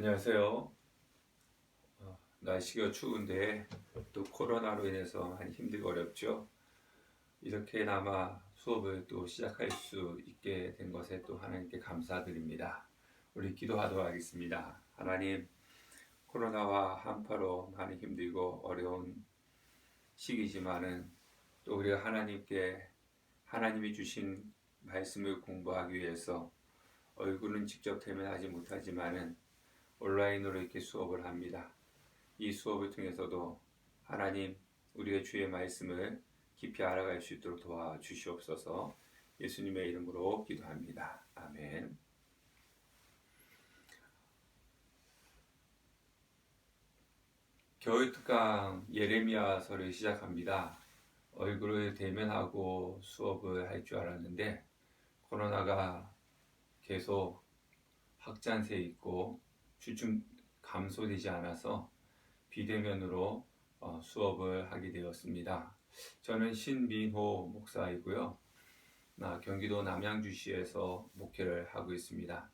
안녕하세요. 날씨가 추운데 또 코로나로 인해서 많이 힘들고 어렵죠. 이렇게나마 수업을 또 시작할 수 있게 된 것에 또 하나님께 감사드립니다. 우리 기도하도록 하겠습니다. 하나님, 코로나와 한파로 많이 힘들고 어려운 시기지만은 또 우리가 하나님이 주신 말씀을 공부하기 위해서 얼굴은 직접 대면하지 못하지만은 온라인으로 이렇게 수업을 합니다. 이 수업을 통해서도 하나님, 우리의 주의 말씀을 깊이 알아갈 수 있도록 도와주시옵소서. 예수님의 이름으로 기도합니다. 아멘. 겨울 특강 예레미야서를 시작합니다. 얼굴을 대면하고 수업을 할 줄 알았는데 코로나가 계속 확산세 있고 주중 감소되지 않아서 비대면으로 수업을 하게 되었습니다. 저는 신민호 목사이고요. 경기도 남양주시에서 목회를 하고 있습니다.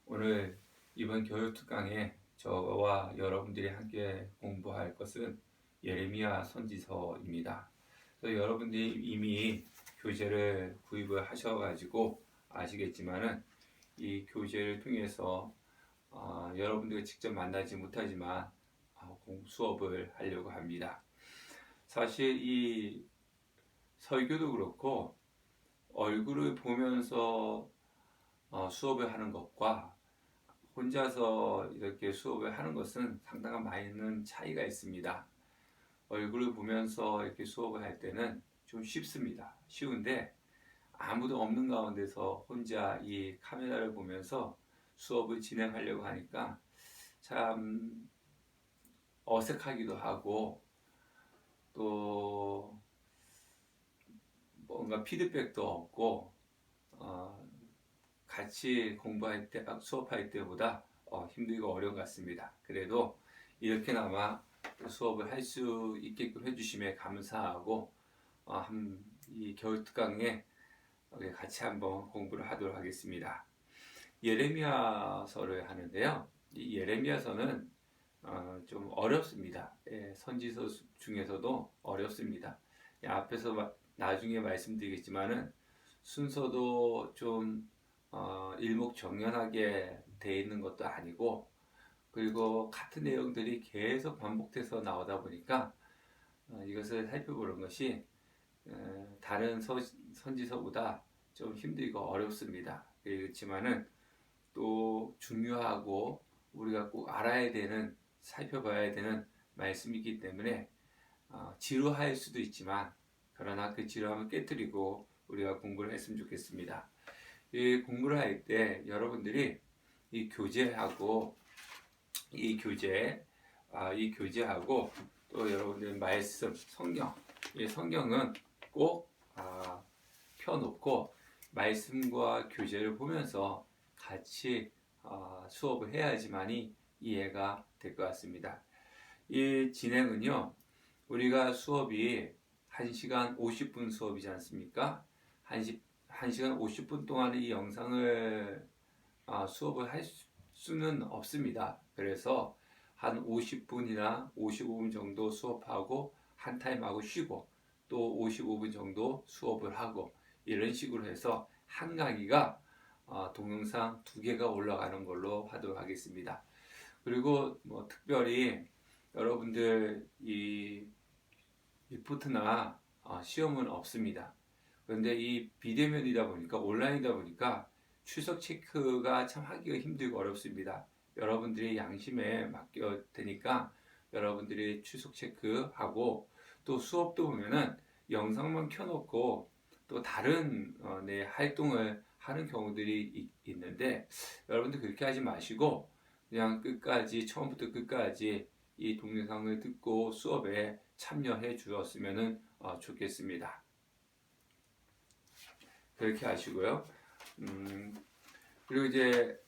오늘 이번 교육 특강에 저와 여러분들이 함께 공부할 것은 예레미야 선지서입니다. 여러분들이 이미 교재를 구입을 하셔가지고 아시겠지만은 이 교재를 통해서 여러분들과 직접 만나지 못하지만 수업을 하려고 합니다. 사실 이 설교도 그렇고 얼굴을 보면서 수업을 하는 것과 혼자서 이렇게 수업을 하는 것은 상당한 많은 차이가 있습니다. 얼굴을 보면서 이렇게 수업을 할 때는 좀 쉽습니다. 쉬운데 아무도 없는 가운데서 혼자 이 카메라를 보면서 수업을 진행하려고 하니까 참 어색하기도 하고 또 뭔가 피드백도 없고 같이 공부할 때 수업할 때보다 힘들고 어려운 것 같습니다. 그래도 이렇게나마 수업을 할 수 있게끔 해주심에 감사하고 이 겨울 특강에 같이 한번 공부를 하도록 하겠습니다. 예레미야서를 하는데요. 이 예레미야서는 좀 어렵습니다. 선지서 중에서도 어렵습니다. 앞에서 나중에 말씀드리겠지만은 순서도 좀 일목정연하게 돼 있는 것도 아니고, 그리고 같은 내용들이 계속 반복돼서 나오다 보니까 이것을 살펴보는 것이 다른 선지서보다 좀 힘들고 어렵습니다. 그렇지만은 또 중요하고 우리가 꼭 알아야 되는, 살펴봐야 되는 말씀이기 때문에 지루할 수도 있지만 그러나 그 지루함을 깨뜨리고 우리가 공부를 했으면 좋겠습니다. 이 공부를 할 때 여러분들이 이 교재하고 또 여러분들 말씀, 이 성경은 꼭 펴놓고 말씀과 교재를 보면서 같이 수업을 해야지만이 이해가 될 것 같습니다. 이 진행은요, 우리가 수업이 1시간 50분 수업이지 않습니까? 1시간 50분 동안 이 영상을 수업을 할 수는 없습니다. 그래서 한 50분이나 55분 정도 수업하고 한 타임하고 쉬고 또 55분 정도 수업을 하고 이런 식으로 해서 한 강의가 동영상 2개가 올라가는 걸로 하도록 하겠습니다. 그리고 특별히 여러분들 이 리포트나 시험은 없습니다. 그런데 이 비대면이다 보니까, 온라인이다 보니까 출석 체크가 참 하기가 힘들고 어렵습니다. 여러분들이 양심에 맡겨 되니까 여러분들이 출석 체크하고, 또 수업도 보면은 영상만 켜놓고 또 다른 활동을 하는 경우들이 있는데, 여러분들 그렇게 하지 마시고 그냥 처음부터 끝까지 이 동영상을 듣고 수업에 참여해 주었으면 좋겠습니다. 그렇게 하시고요. 그리고 이제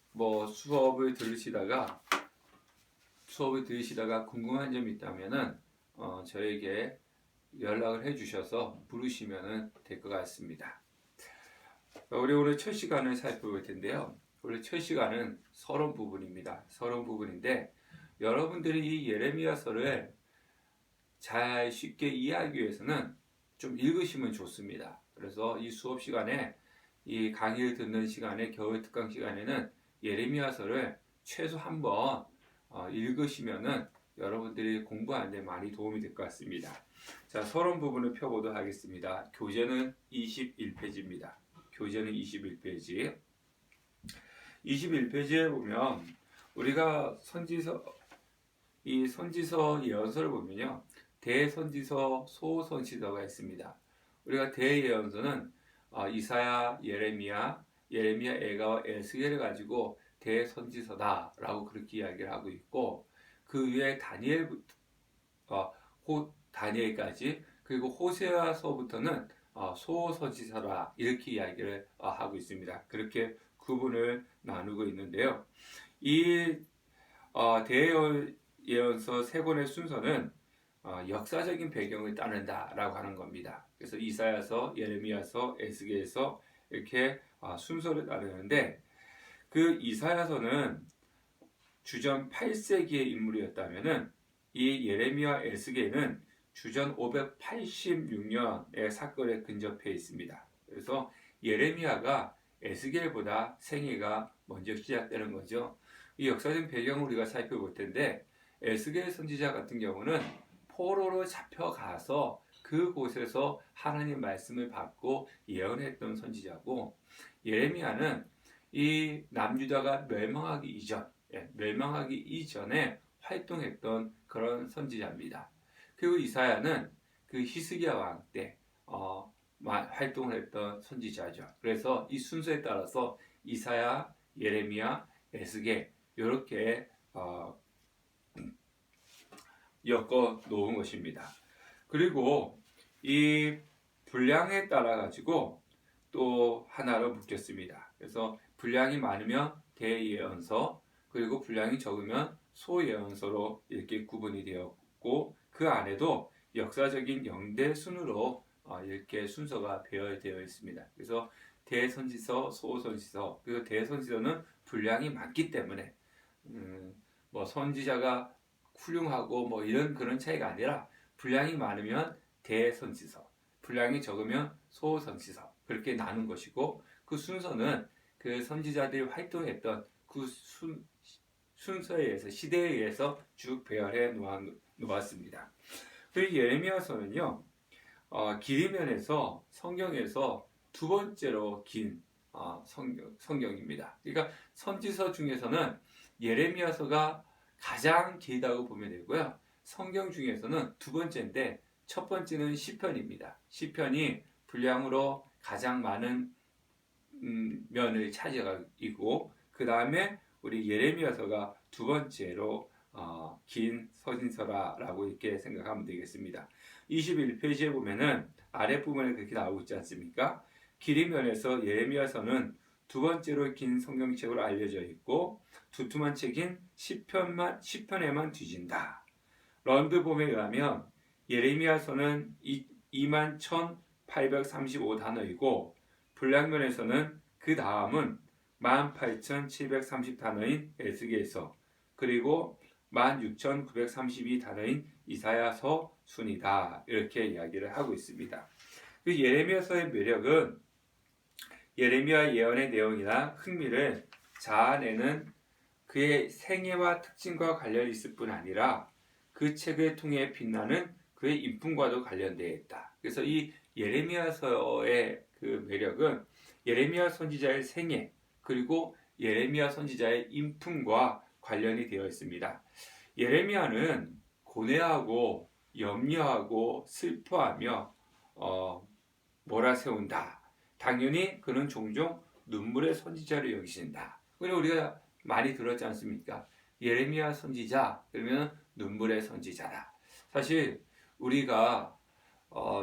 수업을 들으시다가 궁금한 점이 있다면은 저에게 연락을 해 주셔서 부르시면 될 것 같습니다. 우리 오늘 첫 시간을 살펴볼 텐데요. 우리 첫 시간은 서론 부분입니다. 서론 부분인데 여러분들이 이 예레미야서를 잘 쉽게 이해하기 위해서는 좀 읽으시면 좋습니다. 그래서 이 수업 시간에 이 강의를 듣는 시간에 겨울 특강 시간에는 예레미야서를 최소 한 번 읽으시면은 여러분들이 공부하는 데 많이 도움이 될 것 같습니다. 자, 서론 부분을 펴보도록 하겠습니다. 교재는 21페이지입니다. 교재는 21페이지. 21페이지에 보면 우리가 이 선지서 예언서를 보면요. 대선지서, 소선지서가 있습니다. 우리가 대예언서는 이사야, 예레미야, 에가와 에스겔을 가지고 대선지서다라고 그렇게 이야기를 하고 있고 그 위에 다니엘까지 그리고 호세아서부터는 소선지서라 이렇게 이야기를 하고 있습니다. 그렇게 구분을 나누고 있는데요. 이 대예언서 세 권의 순서는 역사적인 배경을 따른다라고 하는 겁니다. 그래서 이사야서, 예레미야서, 에스겔서 이렇게 순서를 따르는데 그 이사야서는 주전 8세기의 인물이었다면은 이 예레미야, 에스겔은 주전 586년의 사건에 근접해 있습니다. 그래서 예레미야가 에스겔보다 생애가 먼저 시작되는 거죠. 이 역사적인 배경을 우리가 살펴볼 텐데 에스겔 선지자 같은 경우는 포로로 잡혀가서 그곳에서 하나님 말씀을 받고 예언했던 선지자고 예레미야는 이 남유다가 멸망하기 이전에 활동했던 그런 선지자입니다. 그리고 이사야는 그 히스기야 왕 때 활동을 했던 선지자죠. 그래서 이 순서에 따라서 이사야, 예레미야, 에스겔 이렇게 엮어 놓은 것입니다. 그리고 이 분량에 따라 가지고 또 하나로 묶였습니다. 그래서 분량이 많으면 대예언서 그리고 분량이 적으면 소예언서로 이렇게 구분이 되었고 그 안에도 역사적인 영대 순으로 이렇게 순서가 배열되어 있습니다. 그래서 대선지서, 소선지서 그리고 대선지서는 분량이 많기 때문에 뭐 선지자가 훌륭하고 뭐 이런 그런 차이가 아니라 분량이 많으면 대선지서, 분량이 적으면 소선지서 그렇게 나눈 것이고 그 순서는 그 선지자들이 활동했던 그 순서에 의해서 시대에 의해서 쭉 배열해 놓았습니다. 그리고 예레미야서는요 길이 면에서 성경에서 두 번째로 긴 성경입니다. 그러니까 선지서 중에서는 예레미야서가 가장 길다고 보면 되고요. 성경 중에서는 두 번째인데 첫 번째는 시편입니다. 시편이 분량으로 가장 많은 면을 차지하고 그 다음에 우리 예레미야서가 두 번째로 긴 서신서라고 이렇게 생각하면 되겠습니다. 21페이지에 보면은 아랫부분에 그렇게 나오고 있지 않습니까? 길이 면에서 예레미야서는 두 번째로 긴 성경책으로 알려져 있고 두툼한 책인 시편에만 뒤진다. 런드봄에 의하면 예레미야서는 21,835단어이고 분량면에서는 그 다음은 18,730단어인 에스겔서 그리고 16,932단어인 이사야서 순이다. 이렇게 이야기를 하고 있습니다. 그 예레미야서의 매력은 예레미야 예언의 내용이나 흥미를 자아내는 그의 생애와 특징과 관련이 있을 뿐 아니라 그 책을 통해 빛나는 그의 인품과도 관련되어 있다. 그래서 이 예레미야서의 그 매력은 예레미야 선지자의 생애 그리고 예레미야 선지자의 인품과 관련이 되어 있습니다. 예레미야는 고뇌하고 염려하고 슬퍼하며 몰아세운다. 당연히 그는 종종 눈물의 선지자를 여기신다. 그리고 우리가 많이 들었지 않습니까? 예레미야 선지자 그러면 눈물의 선지자다. 사실 우리가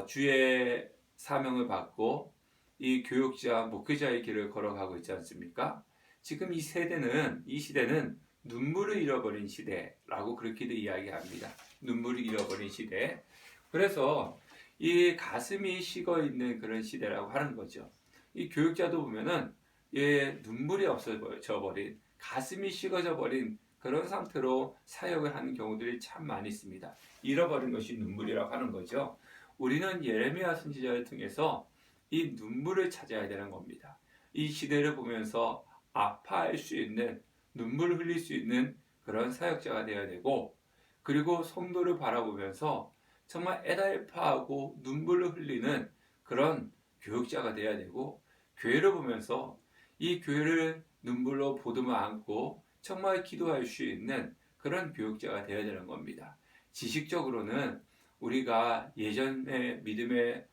주의 사명을 받고 이 교육자, 목회자의 길을 걸어가고 있지 않습니까? 지금 이 시대는 눈물을 잃어버린 시대라고 그렇게도 이야기합니다. 눈물을 잃어버린 시대. 그래서 이 가슴이 식어 있는 그런 시대라고 하는 거죠. 이 교육자도 보면은 눈물이 없어져 버린, 가슴이 식어져 버린 그런 상태로 사역을 하는 경우들이 참 많이 있습니다. 잃어버린 것이 눈물이라고 하는 거죠. 우리는 예레미야 선지자를 통해서 이 눈물을 찾아야 되는 겁니다. 이 시대를 보면서 아파할 수 있는, 눈물을 흘릴 수 있는 그런 사역자가 되어야 되고, 그리고 성도를 바라보면서 정말 애달파하고 눈물을 흘리는 그런 교육자가 되어야 되고, 교회를 보면서 이 교회를 눈물로 보듬어 안고 정말 기도할 수 있는 그런 교육자가 되어야 되는 겁니다. 지식적으로는 우리가 예전의 믿음의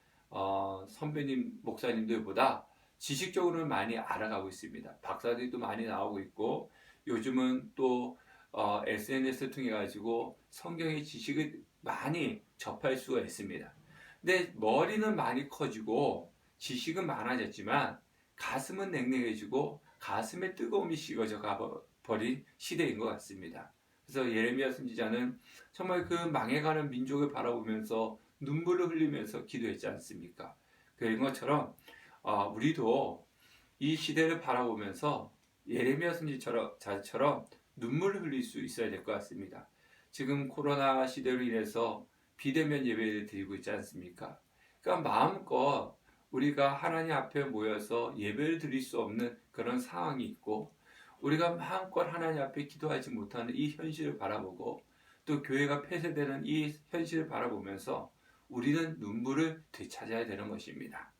선배님, 목사님들보다 지식적으로는 많이 알아가고 있습니다. 박사들도 많이 나오고 있고, 요즘은 또 SNS를 통해 가지고 성경의 지식을 많이 접할 수가 있습니다. 근데 머리는 많이 커지고 지식은 많아졌지만 가슴은 냉랭해지고 가슴의 뜨거움이 식어져 가버린 시대인 것 같습니다. 그래서 예레미야 선지자는 정말 그 망해가는 민족을 바라보면서 눈물을 흘리면서 기도했지 않습니까? 그런 것처럼 우리도 이 시대를 바라보면서 예레미야 선지자처럼 눈물을 흘릴 수 있어야 될 것 같습니다. 지금 코로나 시대로 인해서 비대면 예배를 드리고 있지 않습니까? 그러니까 마음껏 우리가 하나님 앞에 모여서 예배를 드릴 수 없는 그런 상황이 있고, 우리가 마음껏 하나님 앞에 기도하지 못하는 이 현실을 바라보고, 또 교회가 폐쇄되는 이 현실을 바라보면서 우리는 눈물을 되찾아야 되는 것입니다.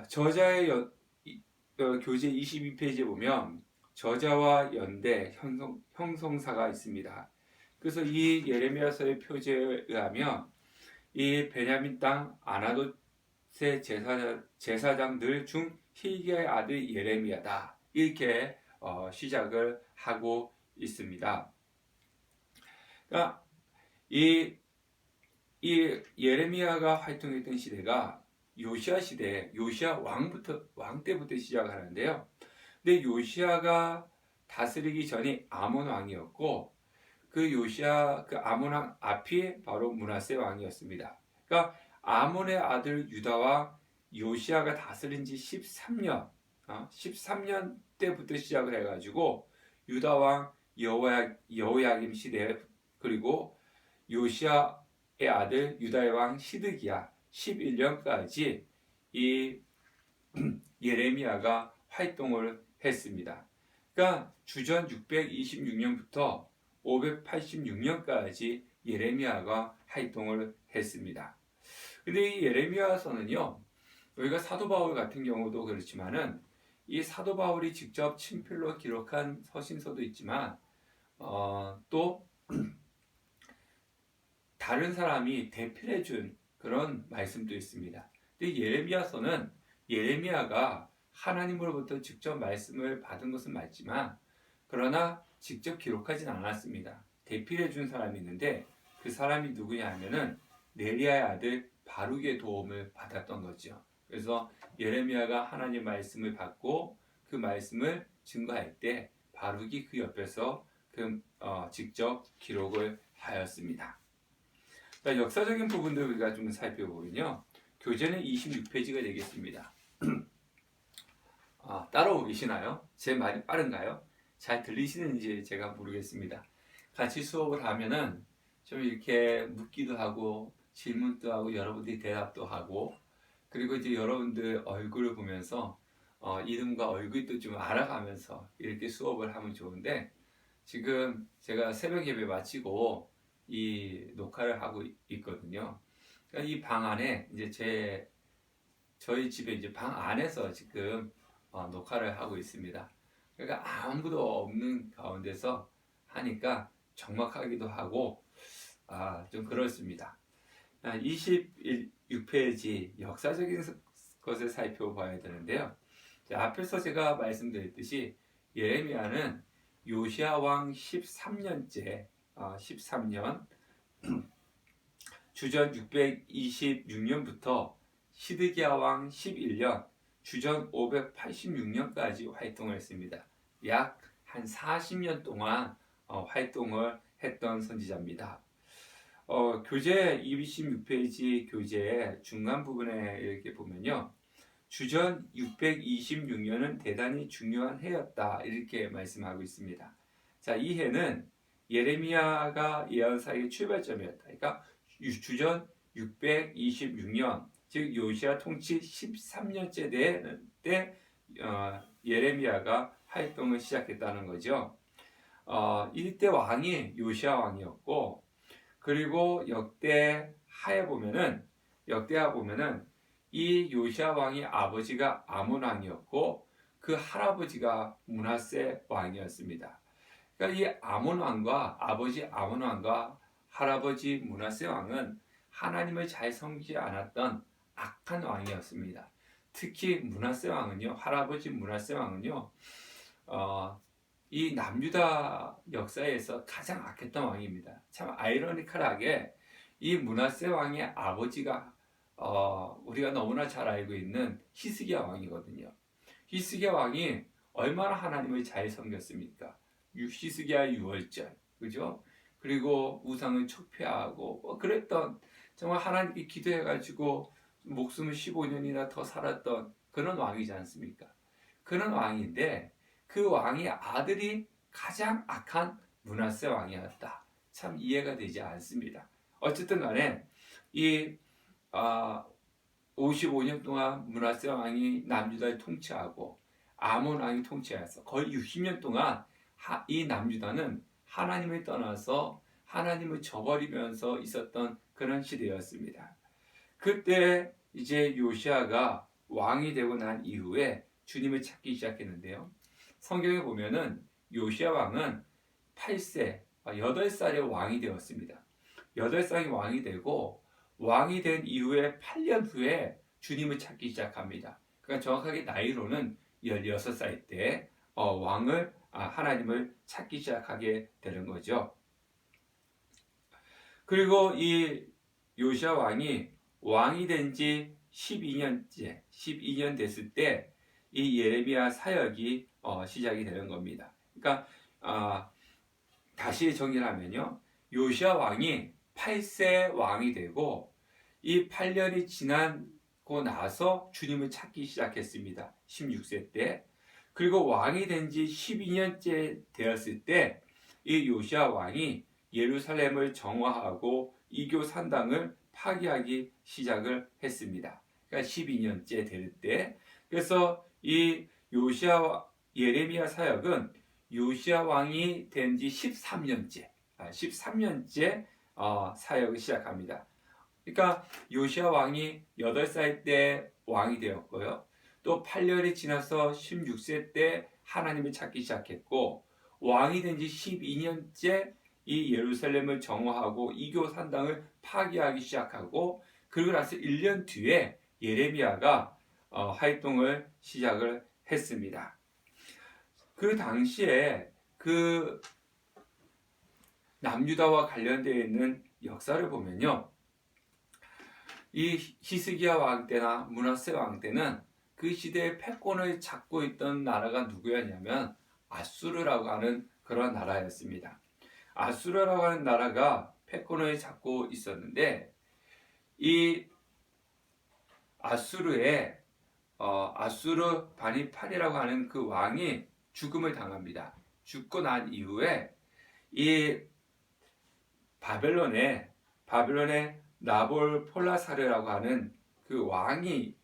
저자의 교재 22페이지에 보면 저자와 연대 형성사가 있습니다. 그래서 이 예레미야서의 표제에 의하면 이 베냐민 땅 아나돗의 제사장들 중 hilki야의 아들 예레미야다, 이렇게 시작을 하고 있습니다. 그러니까 이 예레미야가 활동했던 시대가 요시야 시대, 요시야 왕 때부터 시작하는데요. 근데 요시야가 다스리기 전이 아몬 왕이었고, 그 요시야, 그 아몬 왕 앞이 바로 므낫세 왕이었습니다. 그러니까 아몬의 아들 유다와 요시야가 다스린 지 13년, 13년 때부터 시작을 해가지고 유다 왕 여호야김 시대, 그리고 요시야의 아들 유다의 왕 시드기야 11년까지 이 예레미야가 활동을 했습니다. 그러니까 주전 626년부터 586년까지 예레미야가 활동을 했습니다. 근데 이 예레미야서는요, 우리가 사도 바울 같은 경우도 그렇지만은 이 사도 바울이 직접 친필로 기록한 서신서도 있지만 또 다른 사람이 대필해 준 그런 말씀도 있습니다. 근데 예레미야서는 예레미야가 하나님으로부터 직접 말씀을 받은 것은 맞지만, 그러나 직접 기록하진 않았습니다. 대필해 준 사람이 있는데 그 사람이 누구냐 하면은 네리야의 아들 바룩의 도움을 받았던 거죠. 그래서 예레미야가 하나님 말씀을 받고 그 말씀을 증거할 때 바룩이 그 옆에서 직접 기록을 하였습니다. 그러니까 역사적인 부분들 우리가 좀 살펴보면요, 교재는 26페이지가 되겠습니다. 따라오고 계시나요? 제 말이 빠른가요? 잘 들리시는지 제가 모르겠습니다. 같이 수업을 하면은 좀 이렇게 묻기도 하고 질문도 하고 여러분들이 대답도 하고, 그리고 이제 여러분들 얼굴을 보면서 이름과 얼굴도 좀 알아가면서 이렇게 수업을 하면 좋은데, 지금 제가 새벽 예배 마치고 이 녹화를 하고 있거든요. 그러니까 이 방 안에 이제 저희 집에 이제 방 안에서 지금 녹화를 하고 있습니다. 그러니까 아무도 없는 가운데서 하니까 적막하기도 하고 좀 그렇습니다. 26페이지 역사적인 것을 살펴봐야 되는데요. 앞에서 제가 말씀드렸듯이 예레미야는 요시야 왕 13년째 13년 주전 626년부터 시드기야 왕 11년 주전 586년까지 활동을 했습니다. 약 한 40년 동안 활동을 했던 선지자입니다. 교재 26페이지 교재의 중간 부분에 이렇게 보면요, 주전 626년은 대단히 중요한 해였다. 이렇게 말씀하고 있습니다. 자, 이 해는 예레미야가 예언사의 출발점이었다. 그러니까 주전 626년, 즉 요시야 통치 13년째 때 예레미야가 활동을 시작했다는 거죠. 이때 왕이 요시야 왕이었고, 그리고 역대하에 보면은 이 요시야 왕이 아버지가 아몬 왕이었고 그 할아버지가 므낫세 왕이었습니다. 그러니까 이 아몬 왕과 아버지 아몬 왕과 할아버지 므낫세 왕은 하나님을 잘 섬기지 않았던 악한 왕이었습니다. 특히 므낫세 왕은요, 할아버지 므낫세 왕은요, 이 남유다 역사에서 가장 악했던 왕입니다. 참 아이러니컬하게 이 므낫세 왕의 아버지가 우리가 너무나 잘 알고 있는 히스기야 왕이거든요. 히스기야 왕이 얼마나 하나님을 잘 섬겼습니까? 히스기야 유월절, 그죠? 그리고 우상을 척폐하고 그랬던, 정말 하나님께 기도해가지고 목숨을 15년이나 더 살았던 그런 왕이지 않습니까? 그런 왕인데 그 왕의 아들이 가장 악한 므낫세 왕이었다. 참 이해가 되지 않습니다. 어쨌든 간에 이 55년 동안 므낫세 왕이 남유다를 통치하고 아몬 왕이 통치해서 거의 60년 동안 이 남유다는 하나님을 떠나서 하나님을 저버리면서 있었던 그런 시대였습니다. 그때 이제 요시아가 왕이 되고 난 이후에 주님을 찾기 시작했는데요. 성경에 보면은 요시아 왕은 8세, 8살에 왕이 되었습니다. 8살이 왕이 되고 왕이 된 이후에 8년 후에 주님을 찾기 시작합니다. 그러니까 정확하게 나이로는 16살 때 하나님을 찾기 시작하게 되는 거죠. 그리고 이 요시아 왕이 된 지 12년 됐을 때 이 예레미야 사역이 시작이 되는 겁니다. 그러니까 다시 정리를 하면요, 요시아 왕이 8세 왕이 되고 이 8년이 지나고 나서 주님을 찾기 시작했습니다. 16세 때. 그리고 왕이 된 지 12년째 되었을 때 이 요시아 왕이 예루살렘을 정화하고 이교 산당을 파괴하기 시작을 했습니다. 그러니까 12년째 될 때. 그래서 이 예레미야 사역은 요시아 왕이 된 지 13년째 사역을 시작합니다. 그러니까 요시아 왕이 8살 때 왕이 되었고요. 또 8년이 지나서 16세 때 하나님을 찾기 시작했고, 왕이 된 지 12년째 이 예루살렘을 정화하고 이교 산당을 파괴하기 시작하고, 그리고 나서 1년 뒤에 예레미야가 활동을 시작을 했습니다. 그 당시에 그 남유다와 관련되어 있는 역사를 보면요, 이 히스기야 왕 때나 므낫세 왕 때는 그 시대의 패권을 잡고 있던 나라가 누구였냐면 아수르라고 하는 그런 나라였습니다. 아수르라고 하는 나라가 패권을 잡고 있었는데, 이 아수르 바니팔이라고 하는 그 왕이 죽음을 당합니다. 죽고 난 이후에 이 바벨론의 나볼폴라사르라고 하는 그 왕이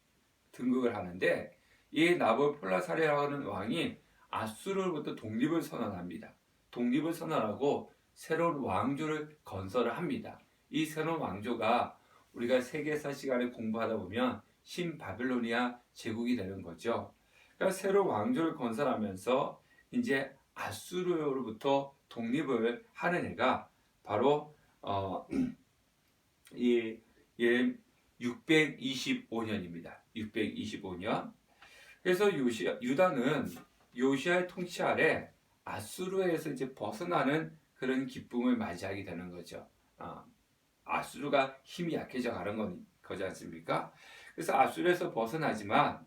등극을 하는데, 이 나볼폴라사르라고 하는 왕이 아수르로부터 독립을 선언합니다. 독립을 선언하고 새로운 왕조를 건설을 합니다. 이 새로운 왕조가 우리가 세계사 시간에 공부하다 보면 신바빌로니아 제국이 되는 거죠. 그러니까 새로운 왕조를 건설하면서 이제 아수르로부터 독립을 하는 해가 바로 이 625년입니다. 625년. 그래서 유다는 요시아의 통치 아래 아수르에서 이제 벗어나는 그런 기쁨을 맞이하게 되는 거죠. 아수르가 힘이 약해져 가는 거지 않습니까? 그래서 아수르에서 벗어나지만,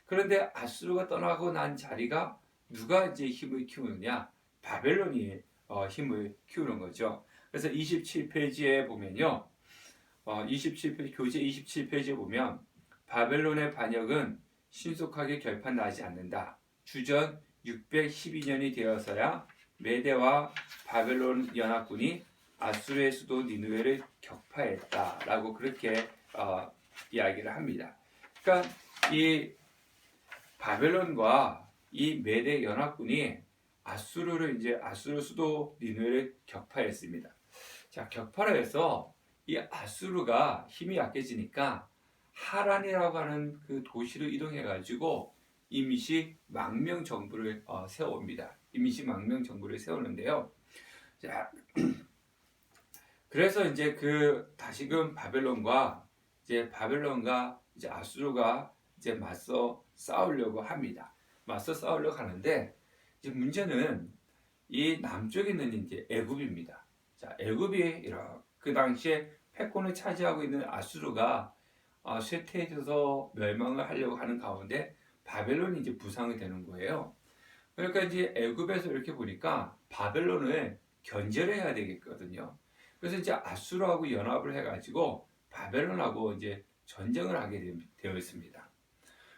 그런데 아수르가 떠나고 난 자리가 누가 이제 힘을 키우느냐? 바벨론이 힘을 키우는 거죠. 그래서 27페이지에 보면요, 교재 27페이지에 보면 바벨론의 반역은 신속하게 결판 나지 않는다. 주전 612년이 되어서야 메대와 바벨론 연합군이 아수르의 수도 니느웨를 격파했다라고 그렇게 이야기를 합니다. 그러니까 이 바벨론과 이 메대 연합군이 아수르 수도 니느웨를 격파했습니다. 자, 격파를 해서 이 아수르가 힘이 약해지니까 하란이라고 하는 그 도시로 이동해 가지고 이미시 망명 정부를 세웁니다. 이미시 망명 정부를 세우는데요. 자, 그래서 이제 다시금 바벨론과 이제 아수르가 이제 맞서 싸우려고 합니다. 맞서 싸우려고 하는데 이제 문제는 이 남쪽에 있는 이제 애굽입니다. 자, 애굽이 그 당시에 패권을 차지하고 있는 아수르가 쇠퇴해져서 멸망을 하려고 하는 가운데 바벨론이 이제 부상이 되는 거예요. 그러니까 이제 애굽에서 이렇게 보니까 바벨론을 견제를 해야 되겠거든요. 그래서 이제 아수르하고 연합을 해가지고 바벨론하고 이제 전쟁을 하게 되어 있습니다.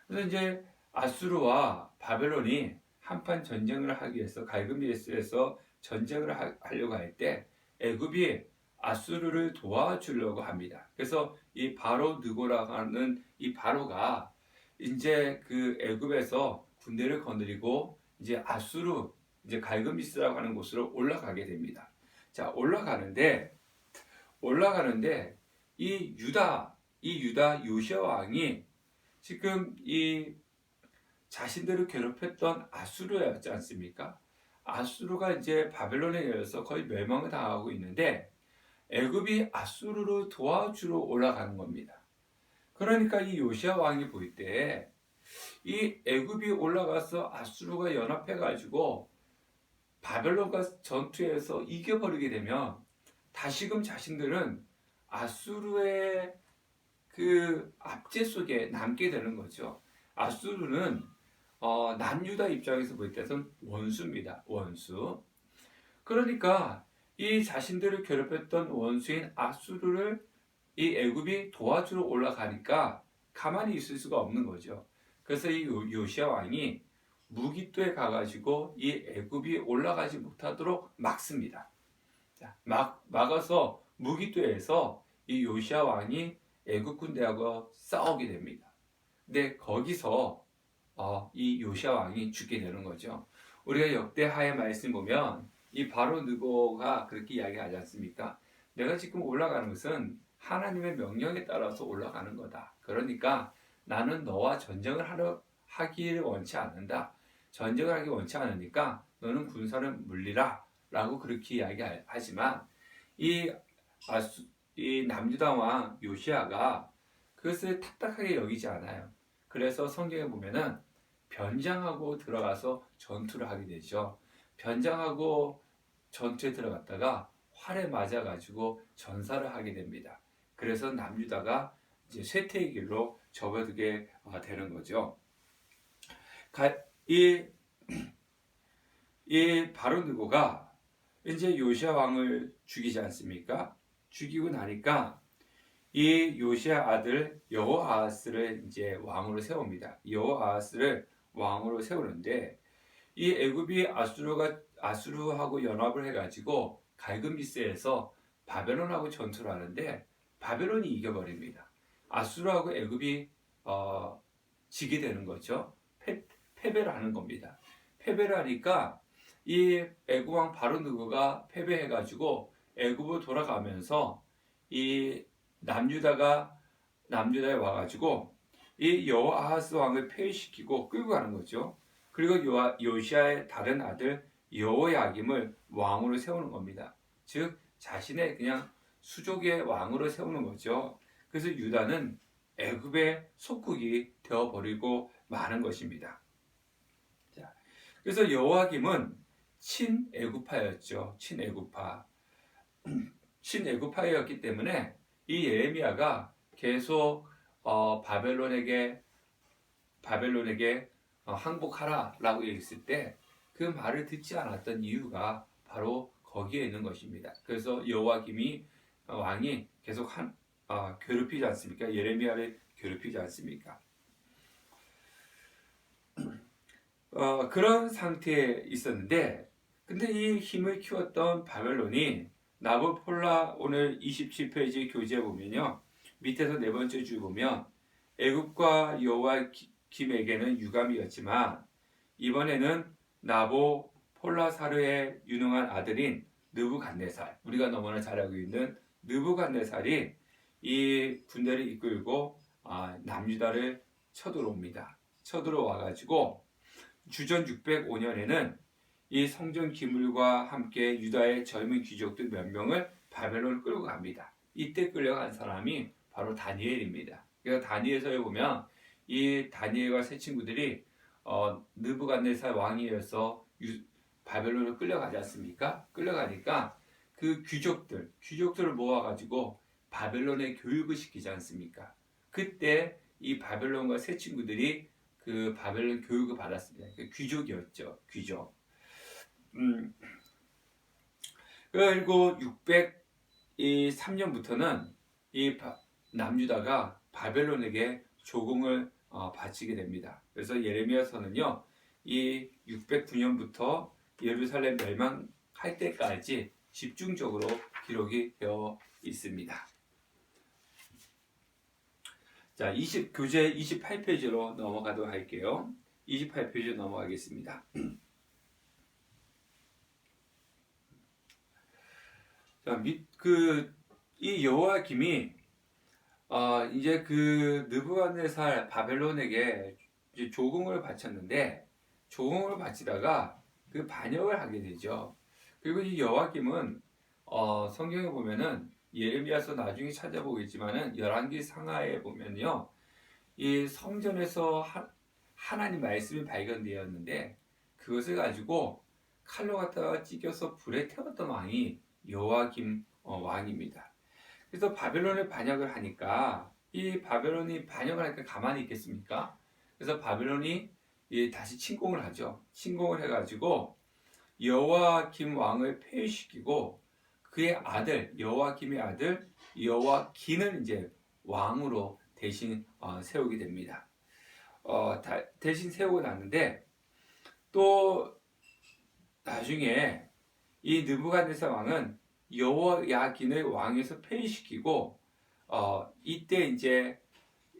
그래서 이제 아수르와 바벨론이 한판 전쟁을 하기 위해서 갈그미스에서 전쟁을 하려고 할 때 애굽이 아수르를 도와주려고 합니다. 그래서 이 바로 느고라고 하는 이 바로가 이제 그 애굽에서 군대를 거느리고 이제 아수르 이제 갈그미스라고 하는 곳으로 올라가게 됩니다. 자, 올라가는데 이 유다 요시아 왕이 지금 이 자신들을 괴롭혔던 아수르였지 않습니까? 아수르가 이제 바벨론에 의해서 거의 멸망을 당하고 있는데 애굽이 아수르를 도와주러 올라가는 겁니다. 그러니까 이 요시아 왕이 볼 때 이 애굽이 올라가서 아수르가 연합해 가지고 바벨론과 전투에서 이겨버리게 되면 다시금 자신들은 아수르의 그 압제 속에 남게 되는 거죠. 아수르는 남유다 입장에서 볼 때는 원수입니다. 원수. 그러니까 이 자신들을 괴롭혔던 원수인 아수르를 이 애굽이 도와주러 올라가니까 가만히 있을 수가 없는 거죠. 그래서 이 요시아 왕이 무기토에 가가지고 이 애굽이 올라가지 못하도록 막습니다. 자, 막아서 무기토에서 이 요시아 왕이 애굽 군대하고 싸우게 됩니다. 근데 거기서 이 요시아 왕이 죽게 되는 거죠. 우리가 역대하의 말씀 보면 이 바로 느고가 그렇게 이야기하지 않습니까? 내가 지금 올라가는 것은 하나님의 명령에 따라서 올라가는 거다. 그러니까 나는 너와 전쟁을 하기를 원치 않는다. 전쟁을 하기 원치 않으니까 너는 군사를 물리라. 라고 그렇게 이야기하지만 이 남유다 왕 요시아가 그것을 탁탁하게 여기지 않아요. 그래서 성경에 보면은 변장하고 들어가서 전투를 하게 되죠. 변장하고 전투에 들어갔다가 활에 맞아가지고 전사를 하게 됩니다. 그래서 남유다가 이제 쇠퇴의 길로 접어들게 되는 거죠. 이 바로 느고가 이제 요시아 왕을 죽이지 않습니까? 죽이고 나니까 이 요시아 아들 여호아하스를 이제 왕으로 세웁니다. 여호아하스를 왕으로 세우는데 이 애굽이 아수르하고 연합을 해가지고 갈그미스에서 바벨론하고 전투를 하는데 바벨론이 이겨버립니다. 아수르하고 애굽이 지게 되는 거죠. 패배를 하는 겁니다. 패배를 하니까 이 애굽 왕 바로 느고가 패배해가지고 애굽으로 돌아가면서 이 남유다에 와가지고 이 여호아하스 왕을 폐위시키고 끌고 가는 거죠. 그리고 요시아의 다른 아들 여호야김을 왕으로 세우는 겁니다. 즉 자신의 그냥 수족의 왕으로 세우는 거죠. 그래서 유다는 애굽의 속국이 되어버리고 마는 것입니다. 자, 그래서 여호야김은 친애굽파였죠. 친애굽파였기 때문에 이 예레미야가 계속 바벨론에게 항복하라라고 얘기했을 때 그 말을 듣지 않았던 이유가 바로 거기에 있는 것입니다. 그래서 여호야김이 왕이 계속 괴롭히지 않습니까? 예레미야를 괴롭히지 않습니까? 그런 상태에 있었는데, 근데 이 힘을 키웠던 바벨론이 나보폴라 오늘 27페이지 교재에 보면요, 밑에서 네 번째 줄 보면 애굽과 여호와김에게는 유감이었지만 이번에는 나보폴라사르의 유능한 아들인 느부갓네살, 우리가 너무나 잘 알고 있는 느부갓네살이 이 군대를 이끌고 남유다를 쳐들어옵니다. 쳐들어와 가지고 주전 605년에는 이 성전 기물과 함께 유다의 젊은 귀족들 몇 명을 바벨론을 끌고 갑니다. 이때 끌려간 사람이 바로 다니엘입니다. 그래서 다니엘서에 보면 이 다니엘과 세 친구들이 느부갓네살 왕이어서 바벨론을 끌려가지 않습니까? 끌려가니까 그 귀족들을 모아가지고 바벨론에 교육을 시키지 않습니까? 그때 이 바벨론과 세 친구들이 그 바벨론 교육을 받았습니다. 귀족이었죠. 귀족. 그리고 603년부터는 이 남유다가 바벨론에게 조공을 바치게 됩니다. 그래서 예레미야서는요, 이 609년부터 예루살렘 멸망할 때까지 집중적으로 기록이 되어 있습니다. 자, 교재 28페이지로 넘어가도록 할게요. 28페이지 넘어가겠습니다. 자, 이 여호야김이 이제 그 느부갓네살 바벨론에게 이제 조공을 바쳤는데, 조공을 바치다가 그 반역을 하게 되죠. 그리고 이 여호야김은 성경에 보면은 예레미야서 나중에 찾아보겠지만은 열왕기 상하에 보면요, 이 성전에서 하나님 말씀이 발견되었는데 그것을 가지고 칼로 갖다가 찢겨서 불에 태웠던 왕이 여호야김 왕입니다. 그래서 바벨론에 반역을 하니까, 이 바벨론이 반역을 하니까 가만히 있겠습니까? 그래서 바벨론이 다시 침공을 하죠. 침공을 해가지고 여호야김 왕을 폐위시키고 그의 아들, 여호야김의 아들 여호야긴을 이제 왕으로 대신 세우게 됩니다. 대신 세우고 났는데, 또 나중에 이 느부갓네살 왕은 여호야긴을 왕에서 폐위시키고 이때 이제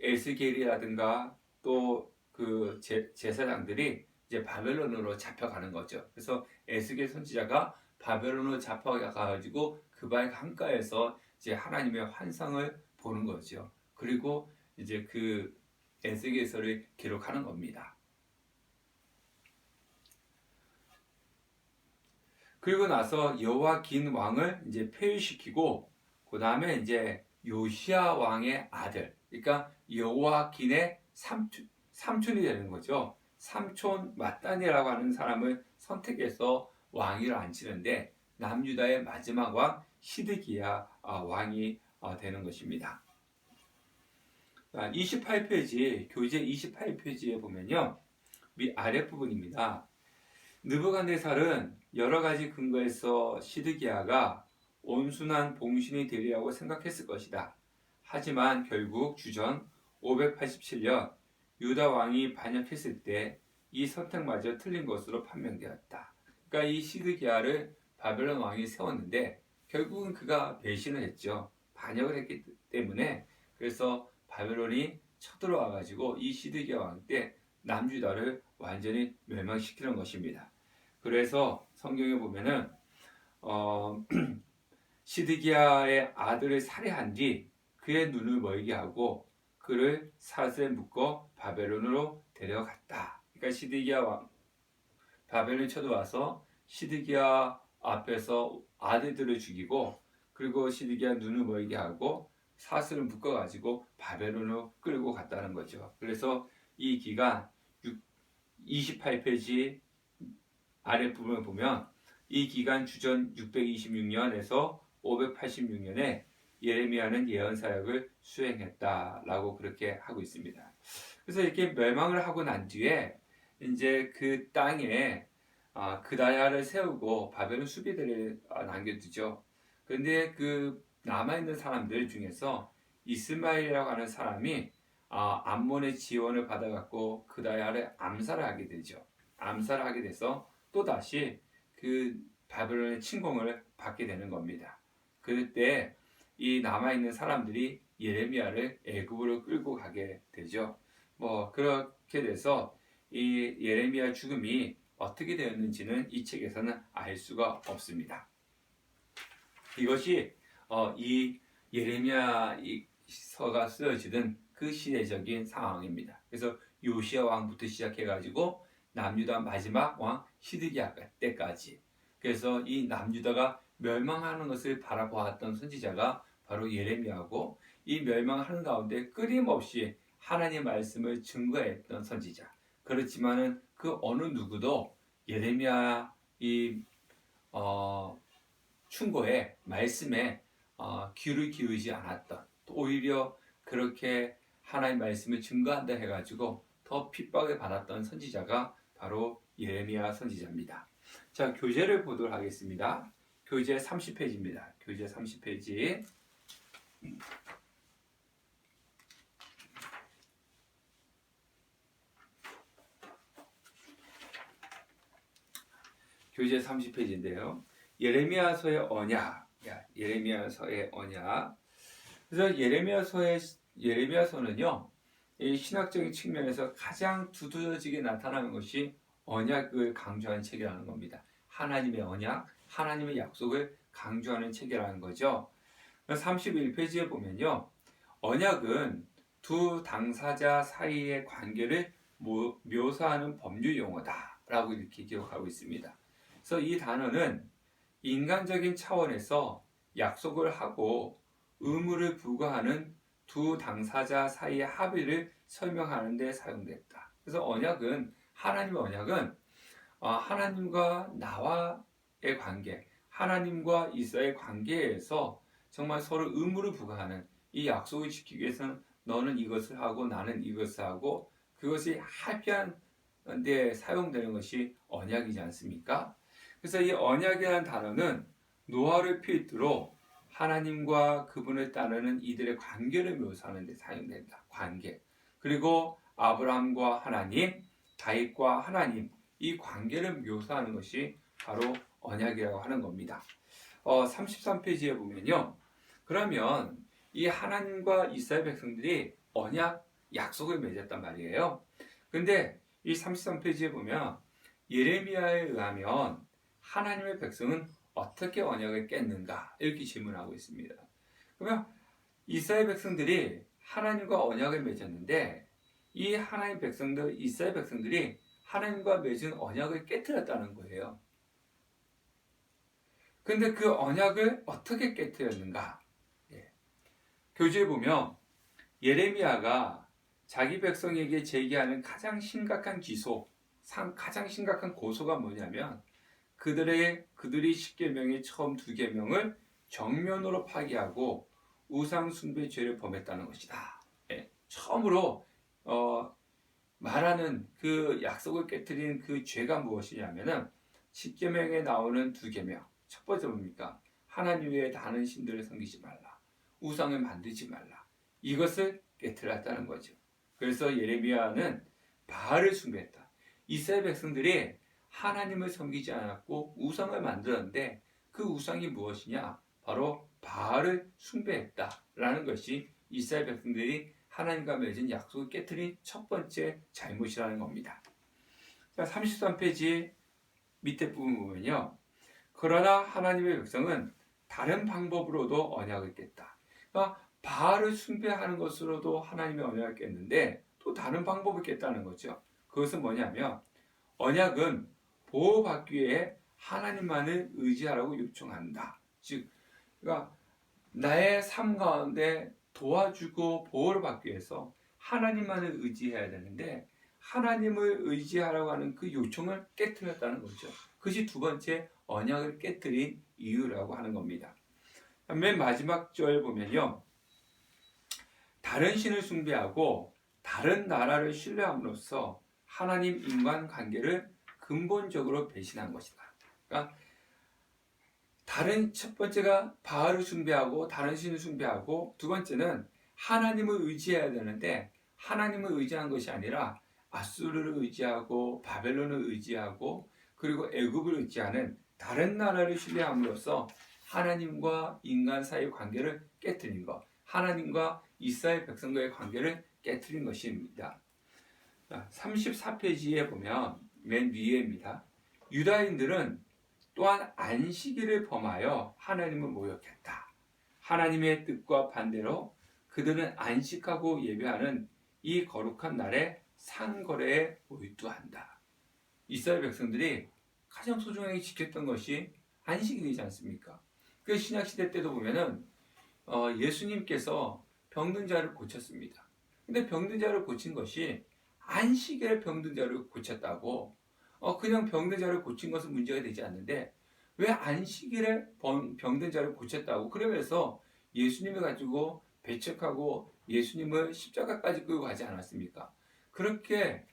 에스겔이라든가 또 그 제사장들이 이제 바벨론으로 잡혀가는 거죠. 그래서 에스겔 선지자가 바벨론으로 잡혀가가지고 그발 강가에서 이제 하나님의 환상을 보는 거죠. 그리고 이제 그 에스겔서를 기록하는 겁니다. 그리고 나서 여호야긴 왕을 이제 폐위시키고, 그 다음에 이제 요시야 왕의 아들, 그러니까 여호야긴의 삼촌이 되는 거죠. 삼촌 마따니라고 하는 사람을 선택해서 왕위를 앉히는데, 남유다의 마지막 왕 시드기야 왕이 되는 것입니다. 28페이지, 교재 28페이지에 보면요, 아랫부분입니다. 느부갓네살은 여러 가지 근거에서 시드기야가 온순한 봉신이 되리라고 생각했을 것이다. 하지만 결국 주전 587년 유다 왕이 반역했을 때 이 선택마저 틀린 것으로 판명되었다. 그러니까 이 시드기야를 바벨론 왕이 세웠는데 결국은 그가 배신을 했죠. 반역을 했기 때문에. 그래서 바벨론이 쳐들어와 가지고 이 시드기야 왕 때 남유다를 완전히 멸망시키는 것입니다. 그래서 성경에 보면은 시드기야의 아들을 살해한 뒤 그의 눈을 멀게 하고 그를 사슬에 묶어 바벨론으로 데려갔다. 그러니까 시드기야 왕 바벨론이 쳐들어와서 시드기야 앞에서 아들들을 죽이고, 그리고 시드기야 눈을 멀게 하고 사슬을 묶어 가지고 바벨론으로 끌고 갔다는 거죠. 그래서 이 기간 28페이지 아랫부분을 보면 이 기간 주전 626년에서 586년에 예레미야는 예언 사역을 수행했다라고 그렇게 하고 있습니다. 그래서 이렇게 멸망을 하고 난 뒤에 이제 그 땅에 그다야를 세우고 바벨론 수비대를 남겨두죠. 그런데 그 남아있는 사람들 중에서 이스마엘이라고 하는 사람이 암몬의 지원을 받아갖고 그다야를 암살을 하게 되죠. 암살하게 돼서 또다시 그 바벨론의 침공을 받게 되는 겁니다. 그때 이 남아있는 사람들이 예레미야를 애굽으로 끌고 가게 되죠. 그렇게 돼서 이 예레미야 죽음이 어떻게 되었는지는 이 책에서는 알 수가 없습니다. 이것이 이 예레미야 서가 쓰여지던 그 시대적인 상황입니다. 그래서 요시야 왕부터 시작해가지고 남유다 마지막 왕 시드기야 때까지, 그래서 이 남유다가 멸망하는 것을 바라보았던 선지자가 바로 예레미야고, 이 멸망하는 가운데 끊임없이 하나님의 말씀을 증거했던 선지자. 그렇지만은 그 어느 누구도 예레미야 이 충고의 말씀에 귀를 기울이지 않았던, 오히려 그렇게 하나님의 말씀을 증거한다 해가지고 더 핍박을 받았던 선지자가 바로 예레미야 선지자입니다. 자, 교재를 보도록 하겠습니다. 교재 30페이지입니다. 교재 30페이지. 교재 30페이지인데요. 예레미야서의 언약. 예레미야서의 언약. 그래서 예레미야서는요, 이 신학적인 측면에서 가장 두드러지게 나타나는 것이 언약을 강조하는 책이라는 겁니다. 하나님의 언약, 하나님의 약속을 강조하는 책이라는 거죠. 31페이지에 보면요, 언약은 두 당사자 사이의 관계를 묘사하는 법률 용어다라고 이렇게 기록하고 있습니다. 그래서 이 단어는 인간적인 차원에서 약속을 하고 의무를 부과하는 두 당사자 사이의 합의를 설명하는 데 사용됐다. 그래서 하나님의 언약은 하나님과 나와의 관계, 하나님과 이스라엘 관계에서 정말 서로 의무를 부과하는, 이 약속을 지키기 위해서는 너는 이것을 하고 나는 이것을 하고, 그것이 합의한 데 사용되는 것이 언약이지 않습니까? 그래서 이 언약이라는 단어는 노아를 필두로 하나님과 그분을 따르는 이들의 관계를 묘사하는 데 사용된다. 관계. 그리고 아브라함과 하나님, 다윗과 하나님, 이 관계를 묘사하는 것이 바로 언약이라고 하는 겁니다. 33페이지에 보면요, 그러면 이 하나님과 이스라엘 백성들이 언약, 약속을 맺었단 말이에요. 근데 이 33페이지에 보면 예레미야에 의하면 하나님의 백성은 어떻게 언약을 깼는가, 이렇게 질문하고 있습니다. 그러면 이스라엘 백성들이 하나님과 언약을 맺었는데, 이 이스라엘 백성들이 하나님과 맺은 언약을 깨뜨렸다는 거예요. 근데 그 언약을 어떻게 깨뜨렸는가? 교재에 보면 예레미야가 자기 백성에게 제기하는 가장 심각한 가장 심각한 고소가 뭐냐면, 그들이 십계명의 처음 2계명을 정면으로 파기하고 우상 숭배 죄를 범했다는 것이다. 처음으로 말하는 그 약속을 깨뜨린 그 죄가 무엇이냐면은 십계명에 나오는 2계명. 첫 번째 뭡니까? 하나님 외에 다른 신들을 섬기지 말라. 우상을 만들지 말라. 이것을 깨뜨렸다는 거죠. 그래서 예레미야는 바알을 숭배했다. 이스라엘 백성들이 하나님을 섬기지 않았고 우상을 만들었는데, 그 우상이 무엇이냐? 바로 바알을 숭배했다라는 것이 이스라엘 백성들이 하나님과 맺은 약속을 깨뜨린 첫 번째 잘못이라는 겁니다. 자, 33페이지 밑에 부분 보면요, 그러나 하나님의 백성은 다른 방법으로도 언약을 깼다. 그러니까 바알을 숭배하는 것으로도 하나님의 언약을 깼는데, 또 다른 방법을 깼다는 거죠. 그것은 뭐냐면, 언약은 보호받기 위해 하나님만을 의지하라고 요청한다. 즉, 그러니까 나의 삶 가운데 도와주고 보호를 받기 위해서 하나님만을 의지해야 되는데, 하나님을 의지하라고 하는 그 요청을 깨뜨렸다는 거죠. 그것이 두 번째 언약을 깨뜨린 이유라고 하는 겁니다. 맨 마지막 절 보면요, 다른 신을 숭배하고 다른 나라를 신뢰함으로써 하나님 인간 관계를 근본적으로 배신한 것이다. 그러니까 첫 번째가 바알을 숭배하고 다른 신을 숭배하고, 두 번째는 하나님을 의지해야 되는데 하나님을 의지한 것이 아니라 아수르를 의지하고 바벨론을 의지하고 그리고 애굽을 의지하는 다른 나라를 신뢰함으로써 하나님과 인간 사이의 관계를 깨뜨린 것, 하나님과 이스라엘 백성과의 관계를 깨뜨린 것입니다. 34페이지에 보면 맨 위에입니다. 유다인들은 또한 안식일을 범하여 하나님을 모욕했다. 하나님의 뜻과 반대로 그들은 안식하고 예배하는 이 거룩한 날에 상거래에 몰두한다. 이스라엘 백성들이 가장 소중하게 지켰던 것이 안식일이지 않습니까? 그 신약시대 때도 보면은 예수님께서 병든 자를 고쳤습니다. 근데 병든 자를 고친 것이 안식일에 병든 자를 고쳤다고 그냥 병든 자를 고친 것은 문제가 되지 않는데 왜 안식일에 병든 자를 고쳤다고 그러면서 예수님을 가지고 배척하고 예수님을 십자가까지 끌고 가지 않았습니까? 그렇게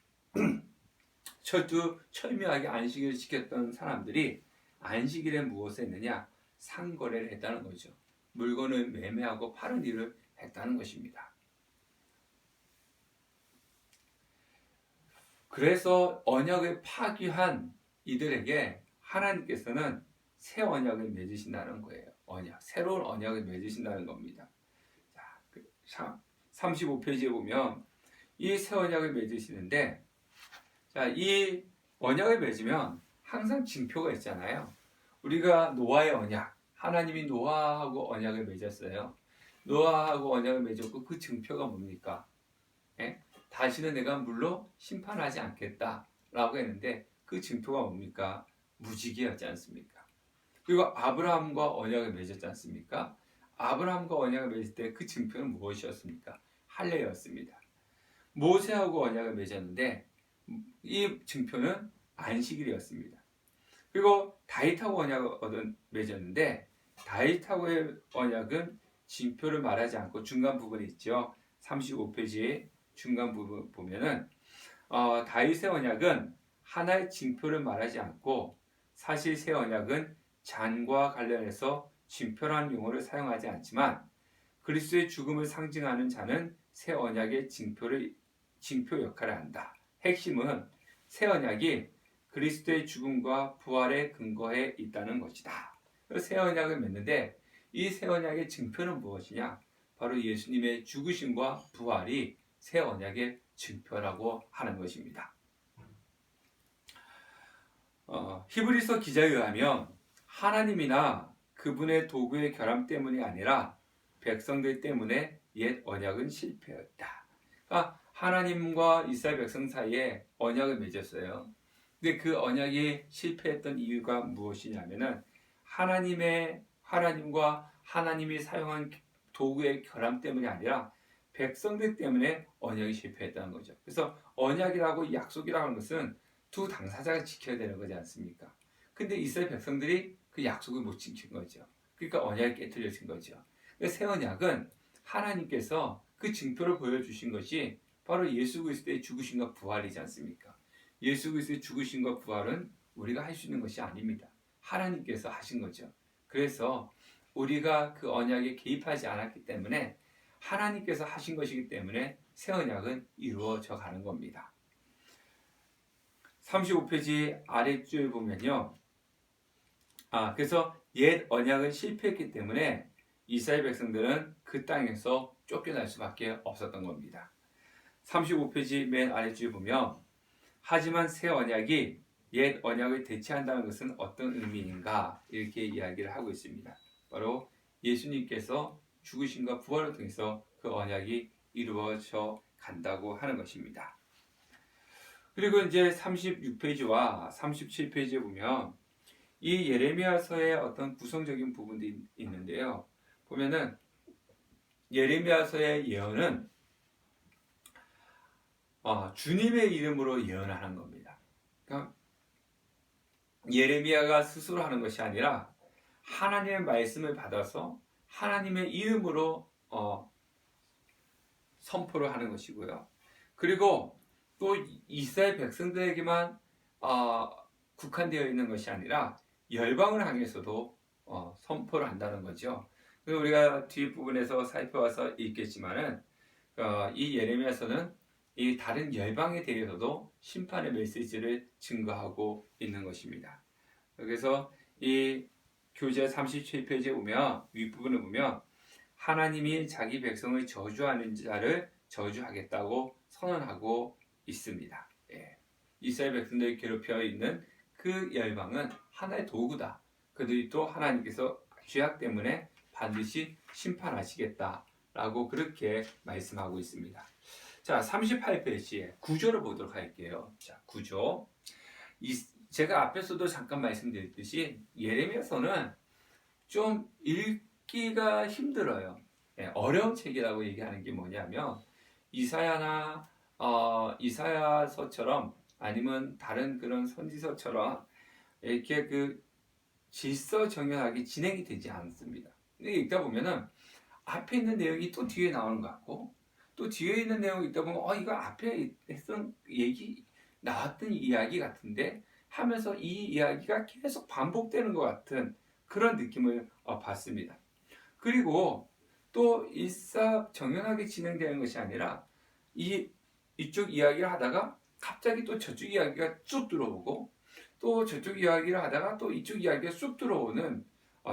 철두철미하게 안식일을 지켰던 사람들이 안식일에 무엇을 했느냐? 상거래를 했다는 거죠. 물건을 매매하고 파는 일을 했다는 것입니다. 그래서 언약을 파기한 이들에게 하나님께서는 새 언약을 맺으신다는 거예요. 새로운 언약을 맺으신다는 겁니다. 자, 35페이지에 보면 이 새 언약을 맺으시는데, 자, 이 언약을 맺으면 항상 징표가 있잖아요. 우리가 노아의 언약, 하나님이 노아하고 언약을 맺었어요. 노아하고 언약을 맺었고 그 징표가 뭡니까? 예? 다시는 내가 물로 심판하지 않겠다라고 했는데 그 징표가 뭡니까? 무지개였지 않습니까? 그리고 아브라함과 언약을 맺었지 않습니까? 아브라함과 언약을 맺을 때 그 징표는 무엇이었습니까? 할례였습니다. 모세하고 언약을 맺었는데 이 징표는 안식일이었습니다. 그리고 다윗하고 언약을 맺었는데 다윗하고의 언약은 징표를 말하지 않고 중간 부분이 있죠. 35페이지 중간 부분 보면은 다윗의 언약은 하나의 징표를 말하지 않고 사실 새 언약은 잔과 관련해서 징표라는 용어를 사용하지 않지만 그리스도의 죽음을 상징하는 잔은 새 언약의 징표 역할을 한다. 핵심은 새 언약이 그리스도의 죽음과 부활에 근거해 있다는 것이다. 새 언약을 맺는데 이 새 언약의 징표는 무엇이냐? 바로 예수님의 죽으심과 부활이 새 언약의 징표라고 하는 것입니다. 히브리서 기자에 의하면 하나님이나 그분의 도구의 결함 때문이 아니라 백성들 때문에 옛 언약은 실패였다. 그러니까 하나님과 이스라엘 백성 사이에 언약을 맺었어요. 근데 그 언약이 실패했던 이유가 무엇이냐면은 하나님과 하나님이 사용한 도구의 결함 때문이 아니라 백성들 때문에 언약이 실패했다는 거죠. 그래서 언약이라고 약속이라고 하는 것은 두 당사자가 지켜야 되는 거지 않습니까? 근데 이스라엘 백성들이 그 약속을 못 지킨 거죠. 그러니까 언약이 깨트려진 거죠. 새 언약은 하나님께서 그 징표를 보여주신 것이 바로 예수 그리스도의 죽으심과 부활이지 않습니까? 예수 그리스도의 죽으심과 부활은 우리가 할 수 있는 것이 아닙니다. 하나님께서 하신 거죠. 그래서 우리가 그 언약에 개입하지 않았기 때문에 하나님께서 하신 것이기 때문에 새 언약은 이루어져 가는 겁니다. 35페이지 아래쪽에 보면요. 그래서 옛 언약은 실패했기 때문에 이스라엘 백성들은 그 땅에서 쫓겨날 수밖에 없었던 겁니다. 35페이지 맨 아래쪽에 보면 하지만 새 언약이 옛 언약을 대체한다는 것은 어떤 의미인가 이렇게 이야기를 하고 있습니다. 바로 예수님께서 죽으심과 부활을 통해서 그 언약이 이루어져 간다고 하는 것입니다. 그리고 이제 36페이지와 37페이지에 보면 이 예레미야서의 어떤 구성적인 부분들이 있는데요. 보면은 예레미야서의 예언은 주님의 이름으로 예언하는 겁니다. 그러니까 예레미야가 스스로 하는 것이 아니라 하나님의 말씀을 받아서 하나님의 이름으로 선포를 하는 것이고요. 그리고 또 이스라엘 백성들에게만 국한되어 있는 것이 아니라 열방을 향해서도 선포를 한다는 거죠. 우리가 뒷부분에서 살펴와서 읽겠지만은 이 예레미야서는 이 다른 열방에 대해서도 심판의 메시지를 증거하고 있는 것입니다. 그래서 이 교재 37페이지에 보면 윗부분을 보면 하나님이 자기 백성을 저주하는 자를 저주하겠다고 선언하고 있습니다. 예. 이스라엘 백성들이 괴롭혀 있는 그 열방은 하나의 도구다. 그들이 또 하나님께서 죄악 때문에 반드시 심판하시겠다라고 그렇게 말씀하고 있습니다. 자, 38페이지에 구조를 보도록 할게요. 자, 구조. 제가 앞에서도 잠깐 말씀드렸듯이 예레미야서는 좀 읽기가 힘들어요. 예, 어려운 책이라고 얘기하는 게 뭐냐면 이사야서처럼 아니면 다른 그런 선지서처럼 이렇게 그 질서정연하게 진행이 되지 않습니다. 근데 읽다 보면은 앞에 있는 내용이 또 뒤에 나오는 것 같고 또 뒤에 있는 내용이 있다 보면 이거 앞에 했던 얘기 나왔던 이야기 같은데 하면서 이 이야기가 계속 반복되는 것 같은 그런 느낌을 받습니다. 그리고 또 일사정연하게 진행되는 것이 아니라 이쪽 이야기를 하다가 갑자기 또 저쪽 이야기가 쑥 들어오고 또 저쪽 이야기를 하다가 또 이쪽 이야기가 쑥 들어오는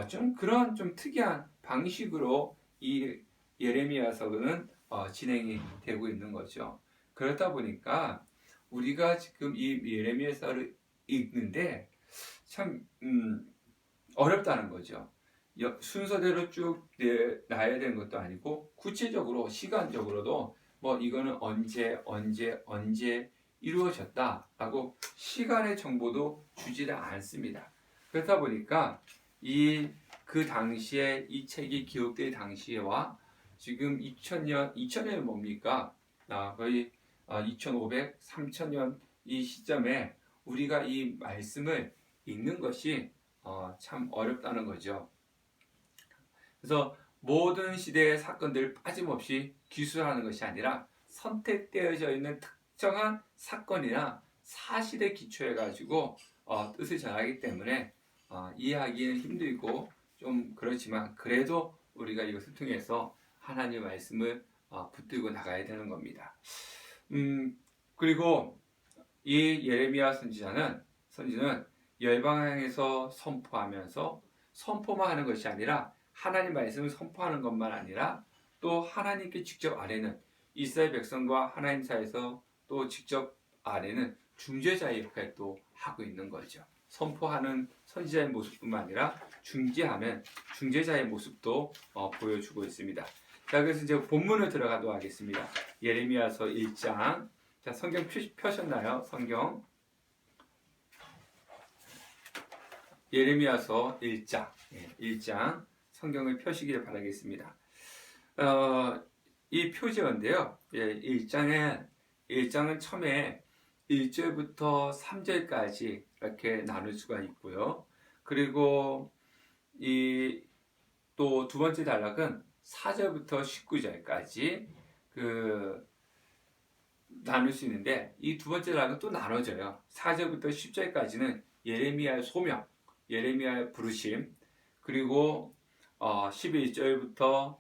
좀 그런 좀 특이한 방식으로 이 예레미야서는 진행이 되고 있는 거죠. 그렇다 보니까 우리가 지금 이 예레미야서를 읽는데 참 어렵다는 거죠. 순서대로 쭉 나야 되는 것도 아니고 구체적으로 시간적으로도 뭐 이거는 언제 이루어졌다라고 시간의 정보도 주지를 않습니다. 그렇다 보니까 그 당시에 이 책이 기록될 당시와 지금 2000년이 뭡니까? 거의 2500, 3000년 이 시점에 우리가 이 말씀을 읽는 것이 참 어렵다는 거죠. 그래서 모든 시대의 사건들을 빠짐없이 기술하는 것이 아니라 선택되어져 있는 특정한 사건이나 사실에 기초해 가지고 뜻을 전하기 때문에 이해하기는 힘들고 좀 그렇지만 그래도 우리가 이것을 통해서 하나님의 말씀을 붙들고 나가야 되는 겁니다. 그리고 이 예레미야 선지는 열방에서 선포하면서 선포만 하는 것이 아니라 하나님 말씀을 선포하는 것만 아니라 또 하나님께 직접 아뢰는 이스라엘 백성과 하나님 사이에서 또 직접 아뢰는 중재자의 역할도 하고 있는 거죠. 선포하는 선지자의 모습뿐만 아니라 중재하는 중재자의 모습도 보여주고 있습니다. 자, 그래서 이제 본문을 들어가도록 하겠습니다. 예레미야서 1장. 자, 성경 펴셨나요? 성경. 예레미야서 1장. 1장. 성경을 펴시기를 바라겠습니다. 이 표제어인데요. 1장은 처음에 1절부터 3절까지 이렇게 나눌 수가 있고요. 그리고 또 두 번째 단락은 4절부터 19절까지 나눌 수 있는데 이 두 번째 단락은 또 나눠져요. 4절부터 10절까지는 예레미야의 소명, 예레미야의 부르심, 그리고 11절부터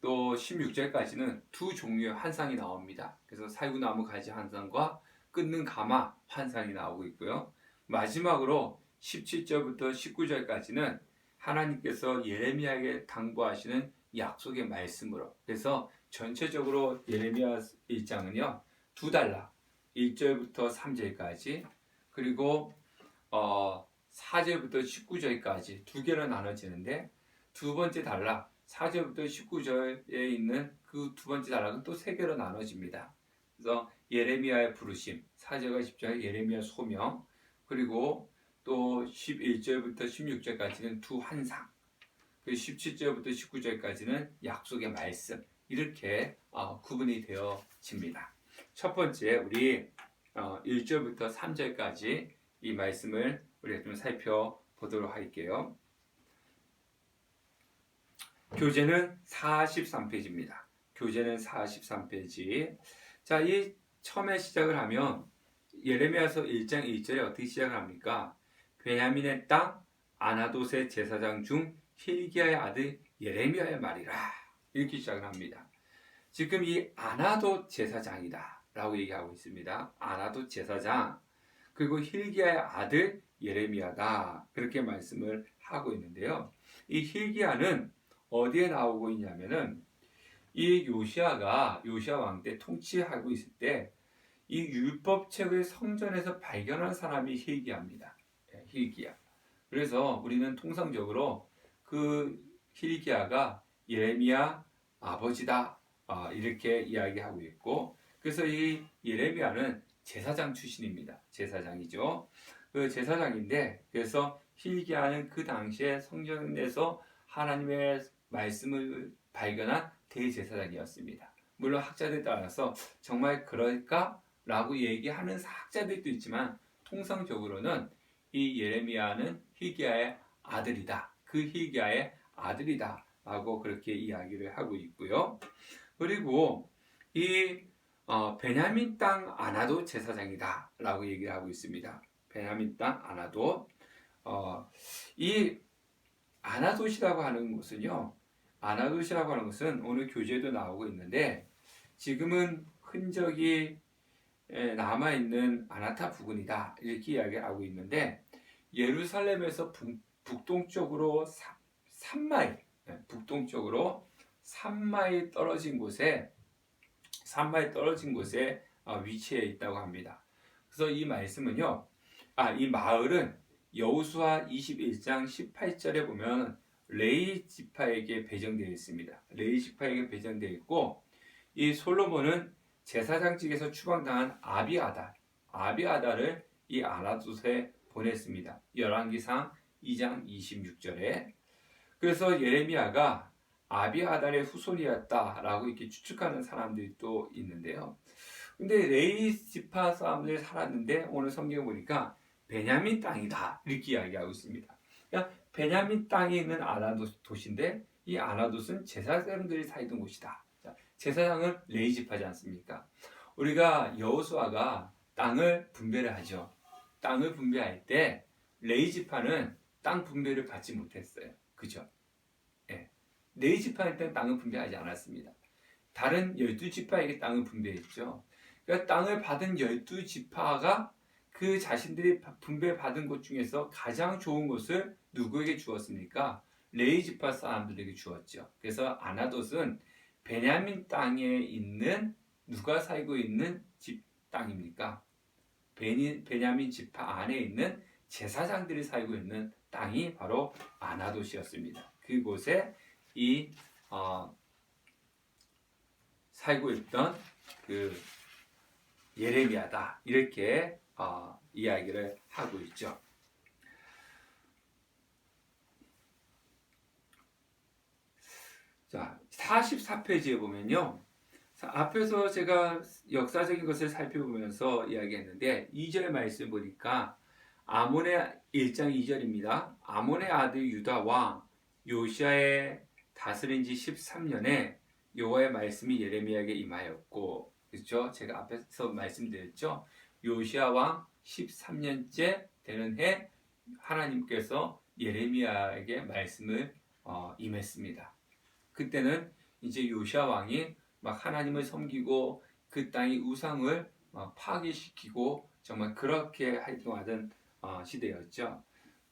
또 16절까지는 두 종류의 환상이 나옵니다. 그래서 살구나무 가지 환상과 끊는 가마 환상이 나오고 있고요. 마지막으로 17절부터 19절까지는 하나님께서 예레미야에게 당부하시는 약속의 말씀으로, 그래서 전체적으로 예레미야 1장은요 두 단락 1절부터 3절까지 그리고 4절부터 19절까지 두 개로 나눠지는데 두 번째 단락 4절부터 19절에 있는 그 두 번째 단락은 또 세 개로 나눠집니다. 그래서 예레미야의 부르심 4절과 10절 예레미야 소명, 그리고 또 11절부터 16절까지는 두 환상, 그리고 17절부터 19절까지는 약속의 말씀, 이렇게 구분이 되어집니다. 첫 번째 우리 1절부터 3절까지 이 말씀을 우리가 좀 살펴보도록 할게요. 교재는 43페이지입니다. 교재는 43페이지. 자, 이 처음에 시작을 하면 예레미야서 1장 1절에 어떻게 시작을 합니까? 베냐민의 땅 아나돗의 제사장 중 힐기야의 아들 예레미야의 말이라, 이렇게 시작을 합니다. 지금 이 아나돗 제사장이다. 라고 얘기하고 있습니다. 아나도 제사장, 그리고 힐기야의 아들 예레미야다, 그렇게 말씀을 하고 있는데요. 이 힐기야는 어디에 나오고 있냐면은 이 요시야 왕 때 통치하고 있을 때 이 율법책을 성전에서 발견한 사람이 힐기야입니다. 힐기야. 그래서 우리는 통상적으로 그 힐기야가 예레미야 아버지다, 이렇게 이야기하고 있고, 그래서 이 예레미야는 제사장 출신입니다. 제사장이죠. 그 제사장인데, 그래서 힐기야는 그 당시에 성전에서 하나님의 말씀을 발견한 대제사장이었습니다. 물론 학자들에 따라서 정말 그럴까라고 얘기하는 학자들도 있지만, 통상적으로는 이 예레미야는 힐기야의 아들이다, 그 힐기야의 아들이다 라고 그렇게 이야기를 하고 있고요. 그리고 이 베냐민 땅 아나도 제사장이다 라고 얘기를 하고 있습니다. 베냐민 땅 아나도. 이 아나돗이라고 하는 것은요, 아나돗이라고 하는 것은 오늘 교재도 나오고 있는데, 지금은 흔적이 남아있는 아나타 부근이다, 이렇게 이야기하고 있는데, 예루살렘에서 북동쪽으로 3마일, 북동쪽으로 3마일 떨어진 곳에 위치해 있다고 합니다. 그래서 이 말씀은요, 이 마을은 여호수아 21장 18절에 보면 레위 지파에게 배정되어 있습니다. 레위 지파에게 배정되어 있고, 이 솔로몬은 제사장직에서 추방당한 아비아달을 이 아나돗에 보냈습니다. 열왕기상 2장 26절에. 그래서 예레미야가 아비아달의 후손이었다라고 이렇게 추측하는 사람들이 또 있는데요. 근데 레위 지파 사람들이 살았는데 오늘 성경에 보니까 베냐민 땅이다, 이렇게 이야기하고 있습니다. 그러니까 베냐민 땅에 있는 아나돗인데, 이 아나돗은 제사장들이 살던 곳이다. 제사장은 레위 지파지 않습니까? 우리가 여호수아가 땅을 분배를 하죠. 땅을 분배할 때 레위 지파는 땅 분배를 받지 못했어요. 그죠? 예. 레위 지파일 때는 땅을 분배하지 않았습니다. 다른 12지파에게 땅을 분배했죠. 그러니까 땅을 받은 12지파가 그 자신들이 분배받은 것 중에서 가장 좋은 것을 누구에게 주었습니까? 레위 지파 사람들에게 주었죠. 그래서 아나돗은 베냐민 땅에 있는, 누가 살고 있는 집 땅입니까? 베냐민 지파 안에 있는 제사장들이 살고 있는 땅이 바로 아나돗이었습니다. 그곳에 살고 있던 그 예레미야다, 이렇게 이야기를 하고 있죠. 자, 44페이지에 보면요, 앞에서 제가 역사적인 것을 살펴보면서 이야기했는데 2절 말씀 보니까 아몬의 1장 2절입니다. 아몬의 아들 유다 왕 요시야의 다스린 지 13년에 여호와의 말씀이 예레미야에게 임하였고, 그렇죠? 제가 앞에서 말씀드렸죠. 요시야 왕 13년째 되는 해 하나님께서 예레미야에게 말씀을 임했습니다. 그때는 이제 요시야 왕이 막 하나님을 섬기고 그 땅의 우상을 파괴시키고 정말 그렇게 활동하던 시대였죠.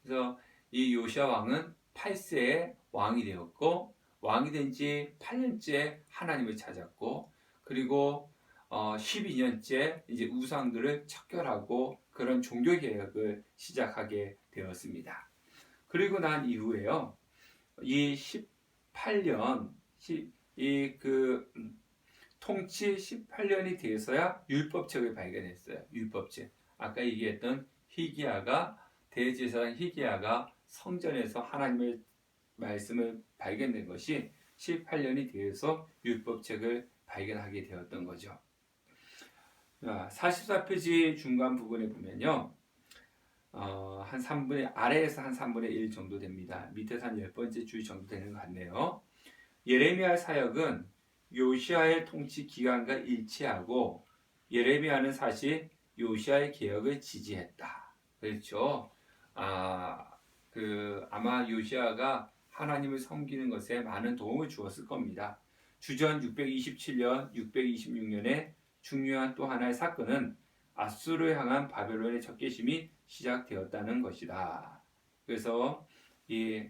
그래서 이 요시야 왕은 8세에 왕이 되었고, 왕이 된 지 8년째 하나님을 찾았고, 그리고 12년째 이제 우상들을 척결하고 그런 종교 개혁을 시작하게 되었습니다. 그리고 난 이후에요, 이 18년 통치 18년이 돼서야 율법책을 발견했어요. 율법책. 아까 얘기했던 대제사장 희기야가 성전에서 하나님의 말씀을 발견된 것이 18년이 되어서 율법책을 발견하게 되었던 거죠. 44페이지 중간 부분에 보면요, 한 3분의 아래에서 한 3분의 1 정도 됩니다. 밑에서 한 10번째 줄 정도 되는 것 같네요. 예레미야 사역은 요시야의 통치 기간과 일치하고, 예레미야는 사실 요시야의 개혁을 지지했다. 그렇죠? 아마 요시야가 하나님을 섬기는 것에 많은 도움을 주었을 겁니다. 주전 627년, 626년에 중요한 또 하나의 사건은 아수르를 향한 바벨론의 적개심이 시작되었다는 것이다. 그래서 이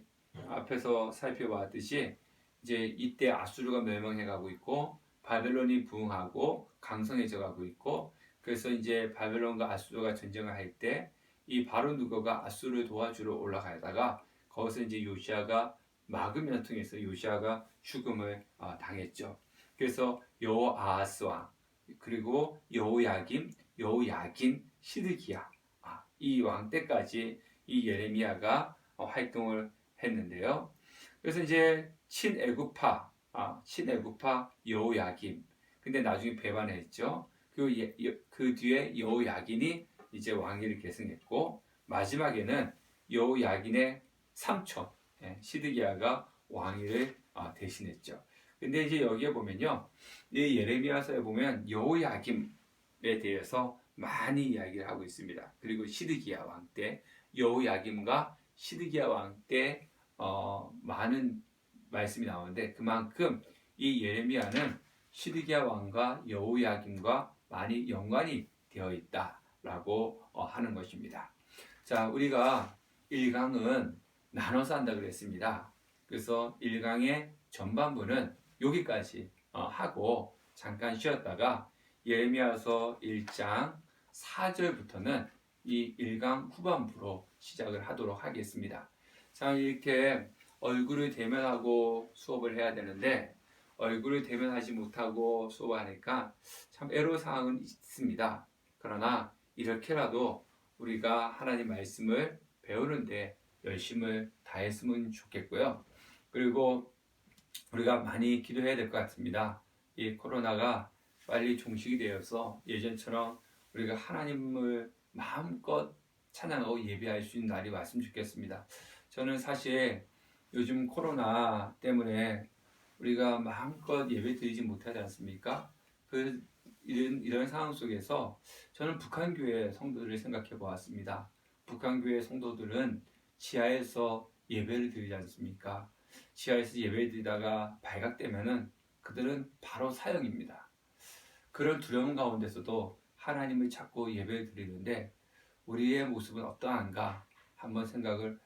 앞에서 살펴봤듯이 이제 이때 아수르가 멸망해 가고 있고 바벨론이 부흥하고 강성해져 가고 있고, 그래서 이제 바벨론과 아수르가 전쟁을 할 때 이 바로 누거가 아수르를 도와주러 올라가다가 거기서 이제 요시아가 막으면 통해서 요시아가 죽음을 당했죠. 그래서 여호아하스 왕, 그리고 여호야김, 여호야긴, 시드기야, 이 왕 때까지 이 예레미야가 활동을 했는데요. 그래서 이제 친애굽파 여호야김, 근데 나중에 배반했죠. 그 뒤에 여호야긴이 이제 왕위를 계승했고, 마지막에는 여호야긴의 삼촌 시드기야가 왕위를 대신했죠. 근데 이제 여기에 보면요, 이 예레미야서에 보면 여호야김에 대해서 많이 이야기를 하고 있습니다. 그리고 시드기야 왕 때, 여호야김과 시드기야 왕 때 많은 말씀이 나오는데, 그만큼 이 예레미야는 시드기야 왕과 여호야김과 많이 연관이 되어 있다라고 하는 것입니다. 자, 우리가 1강은 나눠서 한다 그랬습니다. 그래서 1강의 전반부는 여기까지 하고 잠깐 쉬었다가 예레미야서 1장 4절부터는 이 1강 후반부로 시작을 하도록 하겠습니다. 자, 이렇게 얼굴을 대면하고 수업을 해야 되는데 얼굴을 대면하지 못하고 수업하니까 참 애로사항은 있습니다. 그러나 이렇게라도 우리가 하나님 말씀을 배우는데 열심을 다했으면 좋겠고요. 그리고 우리가 많이 기도해야 될 것 같습니다. 이 코로나가 빨리 종식이 되어서 예전처럼 우리가 하나님을 마음껏 찬양하고 예배할 수 있는 날이 왔으면 좋겠습니다. 저는 사실 요즘 코로나 때문에 우리가 마음껏 예배 드리지 못하지 않습니까? 이런 상황 속에서 저는 북한교회 성도들을 생각해 보았습니다. 북한교회 성도들은 지하에서 예배를 드리지 않습니까? 지하에서 예배 드리다가 발각되면은 그들은 바로 사형입니다. 그런 두려움 가운데서도 하나님을 찾고 예배를 드리는데 우리의 모습은 어떠한가 한번 생각을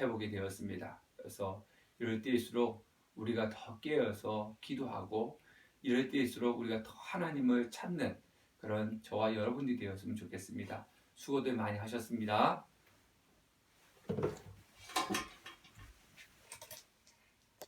해보게 되었습니다. 그래서 이럴 때일수록 우리가 더 깨어서 기도하고, 이럴 때일수록 우리가 더 하나님을 찾는 그런 저와 여러분들이 되었으면 좋겠습니다. 수고들 많이 하셨습니다.